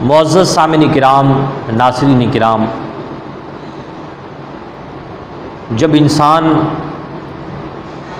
معزز سامعین کرام، ناظرین کرام، جب انسان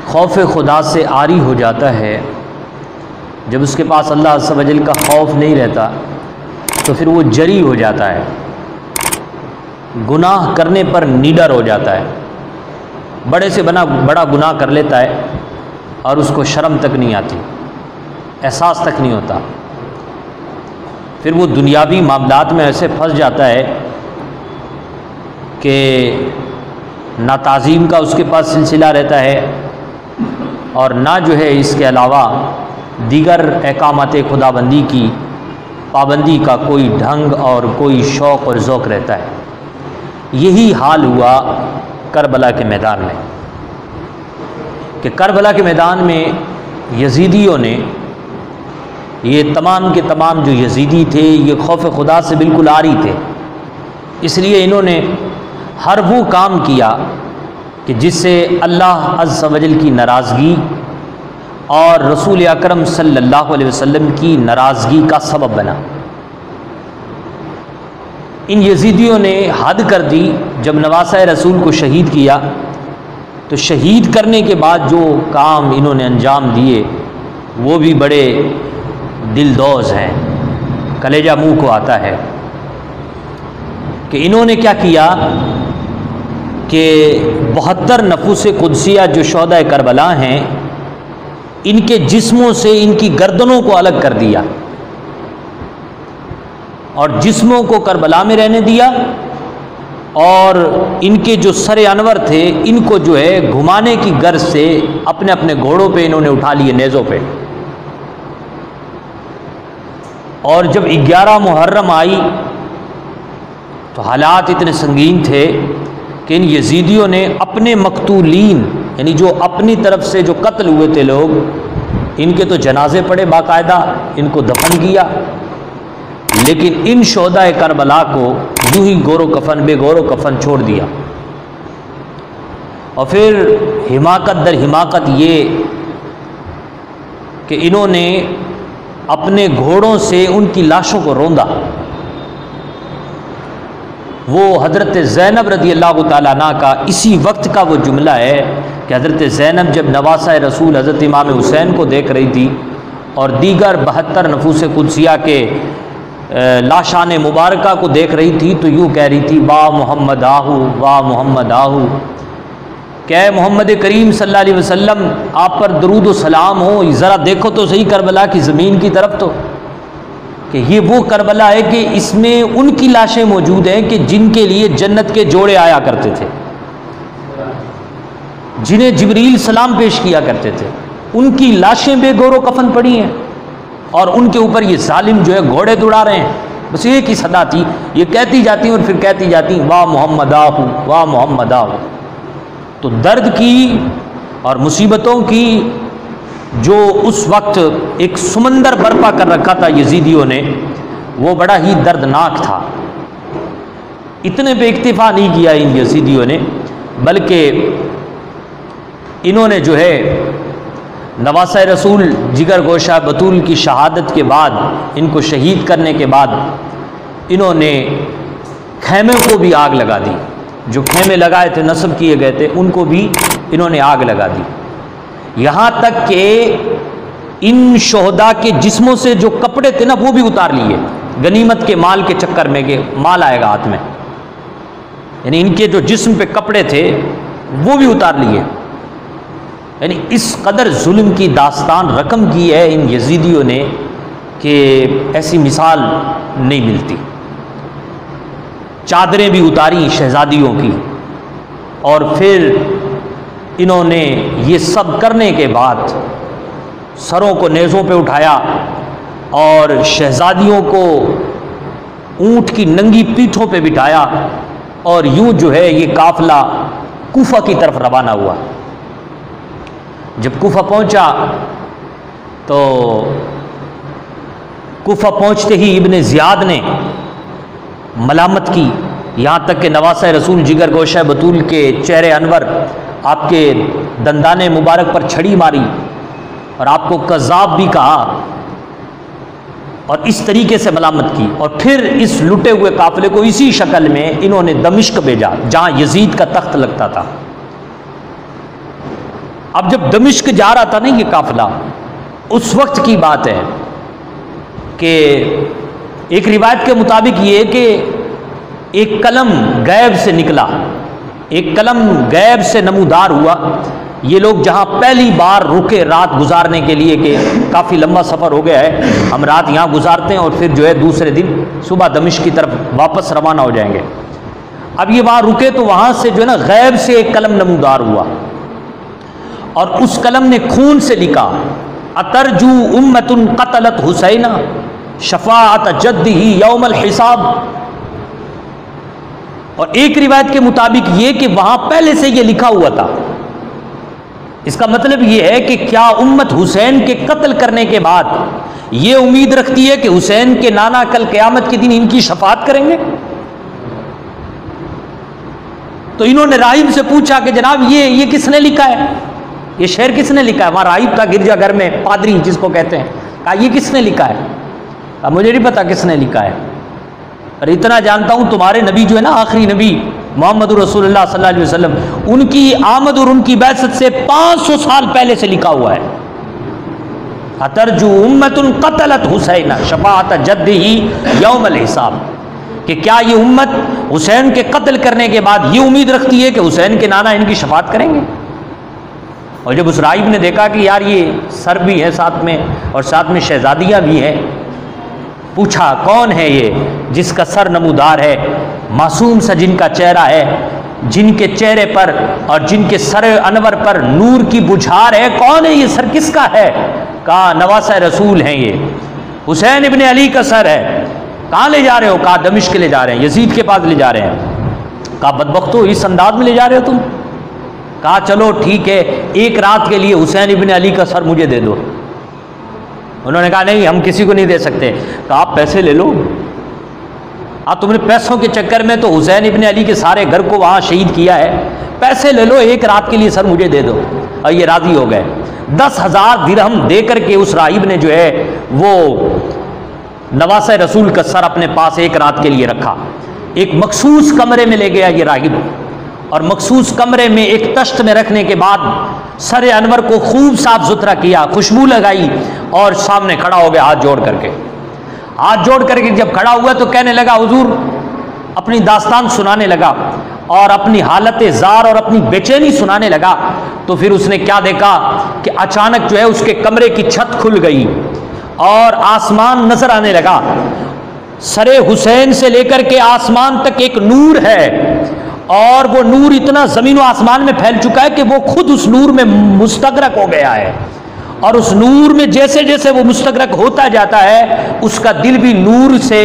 خوف خدا سے عاری ہو جاتا ہے، جب اس کے پاس اللہ عز و جل کا خوف نہیں رہتا، تو پھر وہ جری ہو جاتا ہے، گناہ کرنے پر نڈر ہو جاتا ہے، بڑے سے بڑا گناہ کر لیتا ہے اور اس کو شرم تک نہیں آتی، احساس تک نہیں ہوتا۔ پھر وہ دنیاوی معاملات میں ایسے پھنس جاتا ہے کہ نہ تعظیم کا اس کے پاس سلسلہ رہتا ہے اور نہ جو ہے اس کے علاوہ دیگر احکامات خدا بندی کی پابندی کا کوئی ڈھنگ اور کوئی شوق اور ذوق رہتا ہے۔ یہی حال ہوا کربلا کے میدان میں کہ کربلا کے میدان میں یزیدیوں نے، یہ تمام کے تمام جو یزیدی تھے، یہ خوف خدا سے بالکل عاری تھے، اس لیے انہوں نے ہر وہ کام کیا کہ جس سے اللہ عز و جل کی ناراضگی اور رسول اکرم صلی اللہ علیہ وسلم کی ناراضگی کا سبب بنا۔ ان یزیدیوں نے حد کر دی، جب نواسہ رسول کو شہید کیا تو شہید کرنے کے بعد جو کام انہوں نے انجام دیے وہ بھی بڑے دل دوز ہیں، کلیجہ منہ کو آتا ہے کہ انہوں نے کیا کیا کہ 72 نفوس قدسیہ جو شہداء کربلا ہیں، ان کے جسموں سے ان کی گردنوں کو الگ کر دیا اور جسموں کو کربلا میں رہنے دیا، اور ان کے جو سر انور تھے ان کو جو ہے گھمانے کی غرض سے اپنے اپنے گھوڑوں پہ انہوں نے اٹھا لیے، نیزوں پہ۔ اور جب 11 محرم آئی تو حالات اتنے سنگین تھے کہ ان یزیدیوں نے اپنے مقتولین، یعنی جو اپنی طرف سے جو قتل ہوئے تھے لوگ، ان کے تو جنازے پڑے باقاعدہ، ان کو دفن کیا، لیکن ان شہداء کربلا کو یوں ہی گور و کفن بے گور و کفن چھوڑ دیا۔ اور پھر حماقت در حماقت یہ کہ انہوں نے اپنے گھوڑوں سے ان کی لاشوں کو روندا۔ وہ حضرت زینب رضی اللہ تعالیٰ عنہ کا اسی وقت کا وہ جملہ ہے کہ حضرت زینب جب نواسہ رسول حضرت امام حسین کو دیکھ رہی تھی اور دیگر 72 نفوس قدسیہ کے لاشان مبارکہ کو دیکھ رہی تھی تو یوں کہہ رہی تھی، واہ محمد آہو، واہ محمد آہو، کہ اے محمد کریم صلی اللہ علیہ وسلم آپ پر درود و سلام ہو، ذرا دیکھو تو صحیح کربلا کی زمین کی طرف، تو کہ یہ وہ کربلا ہے کہ اس میں ان کی لاشیں موجود ہیں کہ جن کے لیے جنت کے جوڑے آیا کرتے تھے، جنہیں جبریل سلام پیش کیا کرتے تھے، ان کی لاشیں بے گور و کفن پڑی ہیں، اور ان کے اوپر یہ ظالم جو ہے گھوڑے دوڑا رہے ہیں۔ بس ایک ہی صدا تھی، یہ کہتی جاتی اور پھر کہتی جاتی، واہ محمد آہو، واہ محمد آہو۔ تو درد کی اور مصیبتوں کی جو اس وقت ایک سمندر برپا کر رکھا تھا یزیدیوں نے، وہ بڑا ہی دردناک تھا۔ اتنے پہ اکتفا نہیں کیا ان یزیدیوں نے، بلکہ انہوں نے جو ہے نواسہ رسول جگر گوشہ بطول کی شہادت کے بعد، ان کو شہید کرنے کے بعد، انہوں نے خیمے کو بھی آگ لگا دی، جو خیمے لگائے تھے نصب کیے گئے تھے ان کو بھی انہوں نے آگ لگا دی، یہاں تک کہ ان شہداء کے جسموں سے جو کپڑے تھے نا وہ بھی اتار لیے، غنیمت کے مال کے چکر میں کہ مال آئے گا ہاتھ میں، یعنی ان کے جو جسم پہ کپڑے تھے وہ بھی اتار لیے۔ یعنی اس قدر ظلم کی داستان رقم کی ہے ان یزیدیوں نے کہ ایسی مثال نہیں ملتی۔ چادریں بھی اتاری شہزادیوں کی، اور پھر انہوں نے یہ سب کرنے کے بعد سروں کو نیزوں پہ اٹھایا اور شہزادیوں کو اونٹ کی ننگی پیٹھوں پہ بٹھایا، اور یوں جو ہے یہ قافلہ کوفہ کی طرف روانہ ہوا۔ جب کوفہ پہنچا تو کوفہ پہنچتے ہی ابن زیاد نے ملامت کی، یہاں تک کہ نواسہ رسول جگر گوشہ بطول کے چہرے انور آپ کے دندانے مبارک پر چھڑی ماری اور آپ کو کذاب بھی کہا اور اس طریقے سے ملامت کی، اور پھر اس لٹے ہوئے قافلے کو اسی شکل میں انہوں نے دمشق بھیجا جہاں یزید کا تخت لگتا تھا۔ اب جب دمشق جا رہا تھا نا یہ قافلہ، اس وقت کی بات ہے کہ ایک روایت کے مطابق یہ کہ ایک قلم غیب سے نکلا، ایک قلم غیب سے نمودار ہوا۔ یہ لوگ جہاں پہلی بار رکے رات گزارنے کے لیے کہ کافی لمبا سفر ہو گیا ہے، ہم رات یہاں گزارتے ہیں اور پھر جو ہے دوسرے دن صبح دمشق کی طرف واپس روانہ ہو جائیں گے۔ اب یہ وہاں رکے تو وہاں سے جو ہے نا غیب سے ایک قلم نمودار ہوا، اور اس قلم نے خون سے لکھا اترجو امت قتلت حسین شفاعت جدہ یوم الحساب۔ اور ایک روایت کے مطابق یہ کہ وہاں پہلے سے یہ لکھا ہوا تھا۔ اس کا مطلب یہ ہے کہ کیا امت حسین کے قتل کرنے کے بعد یہ امید رکھتی ہے کہ حسین کے نانا کل قیامت کے دن ان کی شفاعت کریں گے؟ تو انہوں نے راہب سے پوچھا کہ جناب یہ کس نے لکھا ہے، یہ شعر کس نے لکھا ہے؟ وہاں راہب تھا گرجا گھر میں، پادری جس کو کہتے ہیں۔ کہا یہ کس نے لکھا ہے؟ کہا مجھے نہیں پتا کس نے لکھا ہے، اور اتنا جانتا ہوں تمہارے نبی جو ہے نا آخری نبی محمد رسول اللہ صلی اللہ علیہ وسلم، ان کی آمد اور ان کی بعثت سے 500 سال پہلے سے لکھا ہوا ہے اترجو امت قتلت حسین شفاعت جدہ یوم الحساب، کہ کیا یہ امت حسین کے قتل کرنے کے بعد یہ امید رکھتی ہے کہ حسین کے نانا ان کی شفاعت کریں گے؟ اور جب اس راہب نے دیکھا کہ یار یہ سر بھی ہے ساتھ میں اور ساتھ میں شہزادیاں بھی ہیں، پوچھا کون ہے یہ جس کا سر نمودار ہے، معصوم سا جن کا چہرہ ہے، جن کے چہرے پر اور جن کے سر انور پر نور کی بجھار ہے، کون ہے یہ سر کس کا ہے؟ کہا نواسہ رسول ہیں، یہ حسین ابن علی کا سر ہے۔ کہاں لے جا رہے ہو؟ کہا دمشق لے جا رہے ہیں، یزید کے پاس لے جا رہے ہیں۔ کہا بدبختو اس انداز میں لے جا رہے ہو تم؟ کہا چلو ٹھیک ہے، ایک رات کے لیے حسین ابن علی کا سر مجھے دے دو۔ انہوں نے کہا نہیں ہم کسی کو نہیں دے سکتے۔ کہا آپ پیسے لے لو، تم نے پیسوں کے چکر میں تو حسین ابن علی کے سارے گھر کو وہاں شہید کیا ہے، پیسے لے لو، ایک رات کے لیے سر مجھے دے دو۔ اور یہ راضی ہو گئے۔ 10,000 درہم دے کر کے اس راہب نے جو ہے وہ نواسہ رسول کا سر اپنے پاس ایک رات کے لیے رکھا۔ ایک مخصوص کمرے میں لے گیا یہ راہب، اور مخصوص کمرے میں ایک تشت میں رکھنے کے بعد سر انور کو خوب صاف ستھرا کیا، خوشبو لگائی، اور سامنے کھڑا ہو گیا ہاتھ جوڑ کر کے جب کھڑا ہوا تو کہنے لگا حضور، اپنی داستان سنانے لگا اور اپنی حالت زار اور اپنی بے چینی سنانے لگا۔ تو پھر اس نے کیا دیکھا کہ اچانک جو ہے اس کے کمرے کی چھت کھل گئی اور آسمان نظر آنے لگا۔ سر حسین سے لے کر کے آسمان تک ایک نور ہے، اور وہ نور اتنا زمین و آسمان میں پھیل چکا ہے کہ وہ خود اس نور میں مستغرق ہو گیا ہے، اور اس نور میں جیسے جیسے وہ مستغرق ہوتا جاتا ہے اس کا دل بھی نور سے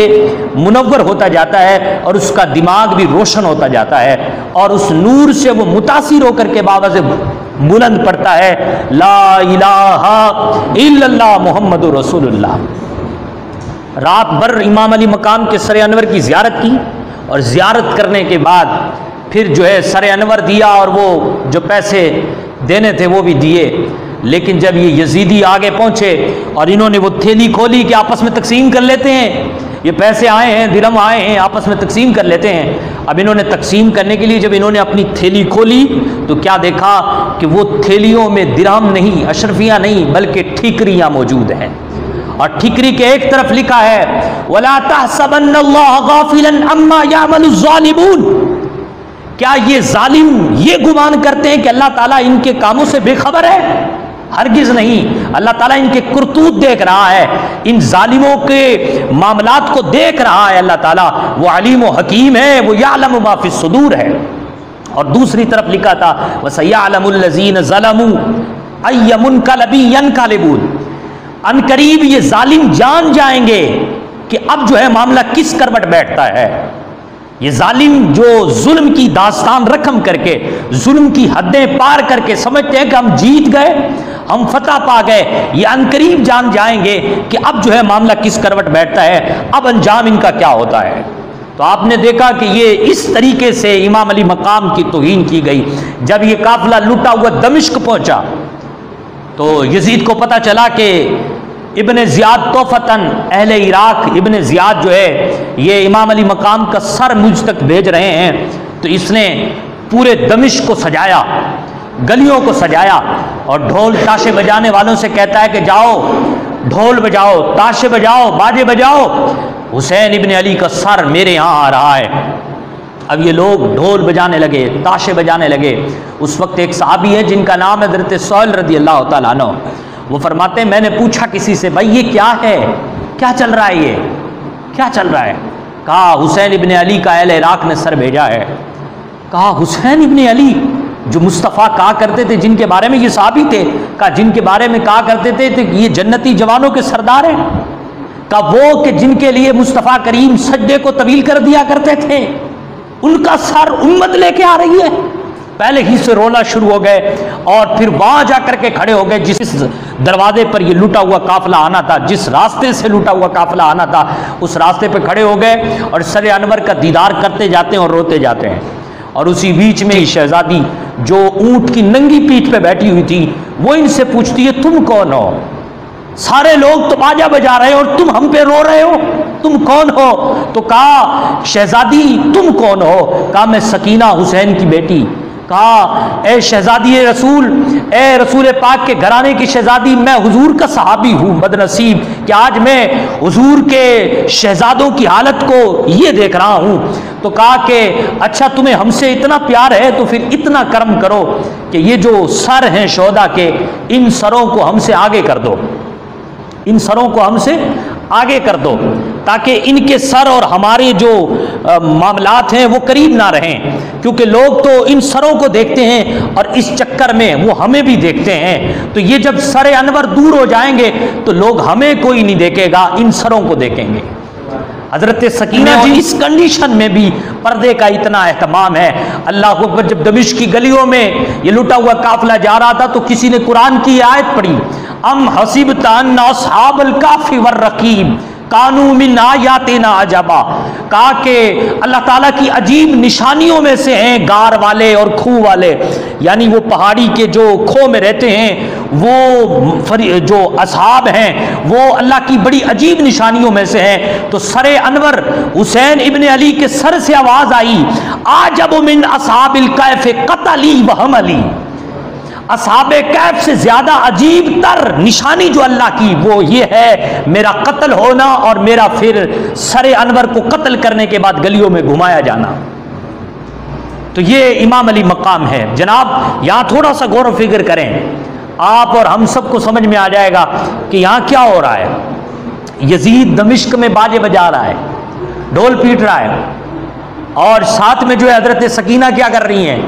منور ہوتا جاتا ہے اور اس کا دماغ بھی روشن ہوتا جاتا ہے، اور اس نور سے وہ متاثر ہو کر کے باوجہ بلند پڑتا ہے لا الہ الا اللہ محمد رسول اللہ۔ رات بھر امام علی مقام کے سر انور کی زیارت کی، اور زیارت کرنے کے بعد پھر جو ہے سر انور دیا، اور وہ جو پیسے دینے تھے وہ بھی دیے۔ لیکن جب یہ یزیدی آگے پہنچے اور انہوں نے وہ تھیلی کھولی کہ آپس میں تقسیم کر لیتے ہیں، یہ پیسے آئے ہیں، درہم آئے ہیں، آپس میں تقسیم کر لیتے ہیں۔ اب انہوں نے تقسیم کرنے کے لیے جب انہوں نے اپنی تھیلی کھولی تو کیا دیکھا کہ وہ تھیلیوں میں درہم نہیں، اشرفیاں نہیں، بلکہ ٹھیکریاں موجود ہیں، اور ٹھیکری کے ایک طرف لکھا ہے وَلَا تَحْسَبَنَّ اللَّهَ غَافِلًا عَمَّا يَعْمَلُ الظَّالِمُونَ، کیا یہ ظالم یہ گمان کرتے ہیں کہ اللہ تعالیٰ ان کے کاموں سے بے خبر ہے؟ ہرگز نہیں، اللہ تعالیٰ ان کے کرتوت دیکھ رہا ہے، ان ظالموں کے معاملات کو دیکھ رہا ہے اللہ تعالیٰ، وہ علیم و حکیم ہے، وہ یعلم ما فی الصدور ہے۔ اور دوسری طرف لکھا تھا وَسَيَعْلَمُ الَّذِينَ ظَلَمُوا أَيَّ مُنْقَلَبٍ يَنْقَلِبُونَ، ان قریب یہ ظالم جان جائیں گے کہ اب جو ہے معاملہ کس کروٹ بیٹھتا ہے۔ یہ ظالم جو ظلم کی داستان رقم کر کے، ظلم کی حدیں پار کر کے سمجھتے ہیں کہ ہم جیت گئے، ہم فتح پا گئے، یہ عنقریب جان جائیں گے کہ اب جو ہے معاملہ کس کروٹ بیٹھتا ہے، اب انجام ان کا کیا ہوتا ہے۔ تو آپ نے دیکھا کہ یہ اس طریقے سے امام علی مقام کی توہین کی گئی۔ جب یہ قافلہ لوٹا ہوا دمشق پہنچا تو یزید کو پتہ چلا کہ ابن زیاد توفتاً اہل عراق ابن زیاد جو ہے یہ امام علی مقام کا سر مجھ تک بھیج رہے ہیں، تو اس نے پورے دمشق کو سجایا، گلیوں کو سجایا، اور ڈھول تاشے بجانے والوں سے کہتا ہے کہ جاؤ ڈھول بجاؤ، تاشے بجاؤ، باجے بجاؤ، حسین ابن علی کا سر میرے یہاں آ رہا ہے۔ اب یہ لوگ ڈھول بجانے لگے، تاشے بجانے لگے۔ اس وقت ایک صحابی ہے جن کا نام ہے حضرت سہیل رضی اللہ تعالیٰ عنہ، وہ فرماتے ہیں میں نے پوچھا کسی سے بھائی یہ کیا ہے، کیا چل رہا ہے، یہ کیا چل رہا ہے؟ کہا حسین ابن علی کا اہل عراق نے سر بھیجا ہے۔ کہا حسین ابن علی جو مصطفیٰ کہا کرتے تھے، جن کے بارے میں یہ صحابی تھے، کہا جن کے بارے میں کہا کرتے تھے کہ یہ جنتی جوانوں کے سردار ہیں، کہا وہ کہ جن کے لیے مصطفیٰ کریم سجدے کو طویل کر دیا کرتے تھے، ان کا سر امت لے کے آ رہی ہے۔ پہلے ہی سے رونا شروع ہو گئے اور پھر وہاں جا کر کے کھڑے ہو گئے جس دروازے پر یہ لوٹا ہوا قافلہ آنا تھا، جس راستے سے لوٹا ہوا قافلہ آنا تھا، اس راستے پہ کھڑے ہو گئے اور سر انور کا دیدار کرتے جاتے ہیں اور روتے جاتے ہیں۔ اور اسی بیچ میں شہزادی جو اونٹ کی ننگی پیٹھ پہ بیٹھی ہوئی تھی وہ ان سے پوچھتی ہے تم کون ہو؟ سارے لوگ تو باجا بجا رہے ہو اور تم ہم پہ رو رہے ہو، تم کون ہو؟ تو کہا شہزادی تم کون ہو؟ کہا میں سکینہ حسین کی بیٹی۔ کہا اے شہزادی رسول، اے رسول پاک کے گھرانے کی شہزادی، میں حضور کا صحابی ہوں بد نصیب کہ آج میں حضور کے شہزادوں کی حالت کو یہ دیکھ رہا ہوں۔ تو کہا کہ اچھا تمہیں ہم سے اتنا پیار ہے تو پھر اتنا کرم کرو کہ یہ جو سر ہیں شہداء کے، ان سروں کو ہم سے آگے کر دو، ان سروں کو ہم سے آگے کر دو تاکہ ان کے سر اور ہمارے جو معاملات ہیں وہ قریب نہ رہیں، کیونکہ لوگ تو ان سروں کو دیکھتے ہیں اور اس چکر میں وہ ہمیں بھی دیکھتے ہیں، تو یہ جب سر انور دور ہو جائیں گے تو لوگ ہمیں کوئی نہیں دیکھے گا، ان سروں کو دیکھیں گے۔ حضرت سکینہ جی اس کنڈیشن میں بھی پردے کا اتنا اہتمام ہے۔ اللہ اکبر، جب دمشق کی گلیوں میں یہ لٹا ہوا قافلہ جا رہا تھا تو کسی نے قرآن کی آیت پڑھی، ام حسبت ان اصحاب الکہف والرقیم کانوا من آیاتنا عجبا، کہا کہ اللہ تعالیٰ کی عجیب نشانیوں میں سے ہیں غار والے اور کھو والے، یعنی وہ پہاڑی کے جو کھو میں رہتے ہیں وہ جو اصحاب ہیں وہ اللہ کی بڑی عجیب نشانیوں میں سے ہیں۔ تو سر انور حسین ابن علی کے سر سے آواز آئی عجب من اصحاب الکہف قتلی وحملی، اصحاب کہف سے زیادہ عجیب تر نشانی جو اللہ کی وہ یہ ہے میرا قتل ہونا اور میرا پھر سر انور کو قتل کرنے کے بعد گلیوں میں گھمایا جانا۔ تو یہ امام علی مقام ہے جناب۔ یہاں تھوڑا سا غور و فکر کریں، آپ اور ہم سب کو سمجھ میں آ جائے گا کہ یہاں کیا ہو رہا ہے۔ یزید دمشق میں باجے بجا رہا ہے، ڈھول پیٹ رہا ہے، اور ساتھ میں جو ہے حضرت سکینہ کیا کر رہی ہیں؟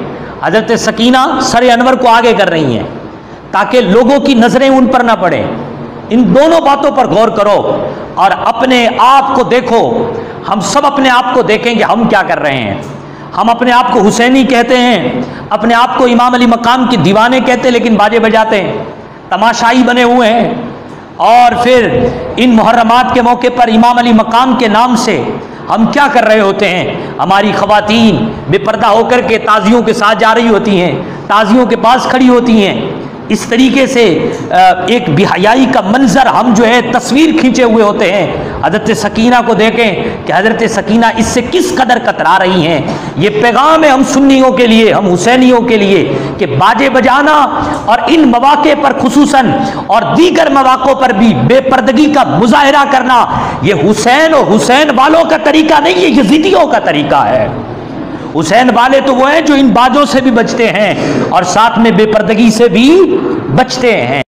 حضرت سکینہ سر انور کو آگے کر رہی ہیں تاکہ لوگوں کی نظریں ان پر نہ پڑیں۔ ان دونوں باتوں پر غور کرو اور اپنے آپ کو دیکھو۔ ہم سب اپنے آپ کو دیکھیں کہ ہم کیا کر رہے ہیں۔ ہم اپنے آپ کو حسینی کہتے ہیں، اپنے آپ کو امام علی مقام کے دیوانے کہتے ہیں، لیکن باجے بجاتے ہیں، تماشائی بنے ہوئے ہیں، اور پھر ان محرمات کے موقع پر امام علی مقام کے نام سے ہم کیا کر رہے ہوتے ہیں؟ ہماری خواتین بے پردہ ہو کر کے تازیوں کے ساتھ جا رہی ہوتی ہیں، تازیوں کے پاس کھڑی ہوتی ہیں، اس طریقے سے ایک بے حیائی کا منظر ہم جو ہے تصویر کھینچے ہوئے ہوتے ہیں۔ حضرت سکینہ کو دیکھیں کہ حضرت سکینہ اس سے کس قدر کترا رہی ہیں۔ یہ پیغام ہے ہم سنیوں کے لیے، ہم حسینیوں کے لیے، کہ باجے بجانا اور ان مواقع پر خصوصاً اور دیگر مواقع پر بھی بے پردگی کا مظاہرہ کرنا یہ حسین اور حسین والوں کا طریقہ نہیں، یہ یزیدیوں کا طریقہ ہے۔ حسین والے تو وہ ہیں جو ان باجوں سے بھی بچتے ہیں اور ساتھ میں بے پردگی سے بھی بچتے ہیں۔